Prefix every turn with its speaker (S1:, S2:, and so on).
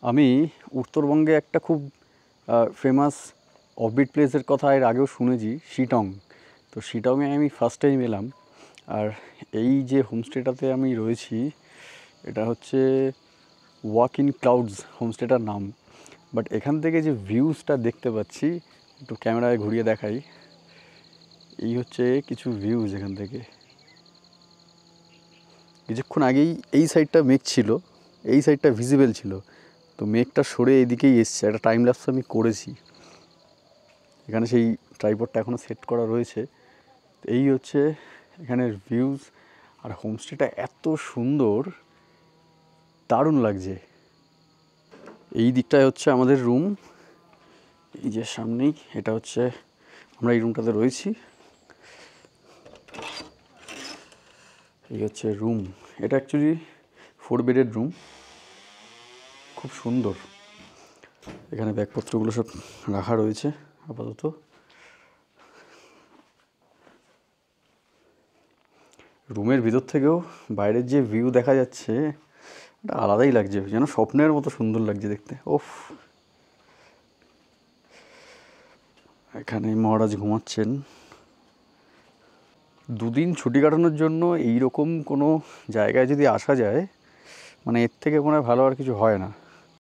S1: আমি উত্তরবঙ্গে একটা খুব ফেমাস অফবিট প্লেসের কথা এর আগেও শুনেছি, শিটং। তো শিটংয়ে আমি ফার্স্ট টাইম এলাম। আর এই যে হোমস্টেটাতে আমি রয়েছি, এটা হচ্ছে ওয়াক ইন ক্লাউডস হোমস্টেটার নাম। বাট এখান থেকে যে ভিউজটা দেখতে পাচ্ছি, একটু ক্যামেরায় ঘুরিয়ে দেখাই। এই হচ্ছে কিছু ভিউজ এখান থেকে। কিছুক্ষণ আগেই এই সাইডটা মেঘ ছিল, এই সাইডটা ভিজিবল ছিল, তো মেঘটা সরে এদিকেই এসছে। একটা টাইম ল্যাপস আমি করেছি, এখানে সেই ট্রাইপডটা এখনও সেট করা রয়েছে। এই হচ্ছে এখানের ভিউজ। আর হোমস্টেটা এত সুন্দর, দারুণ লাগছে। এই দিকটায় হচ্ছে আমাদের রুম, এই যে সামনেই এটা হচ্ছে, আমরা এই রুমটাতে রয়েছি। এই হচ্ছে রুম, এটা অ্যাকচুয়ালি 4 বেডের রুম, খুব সুন্দর। এখানে ব্যাগপত্রগুলো সব রাখা রয়েছে আপাতত। রুমের ভিতর থেকেও বাইরের যে ভিউ দেখা যাচ্ছে, এটা আলাদাই লাগছে, যেন স্বপ্নের মতো সুন্দর লাগছে দেখতে। ওফ, এখানে মহারাজ ঘুমাচ্ছেন। দুদিন ছুটি কাটানোর জন্য এই রকম কোনো জায়গায় যদি আসা যায়, মানে এর থেকে মনে হয় ভালো আর কিছু হয় না।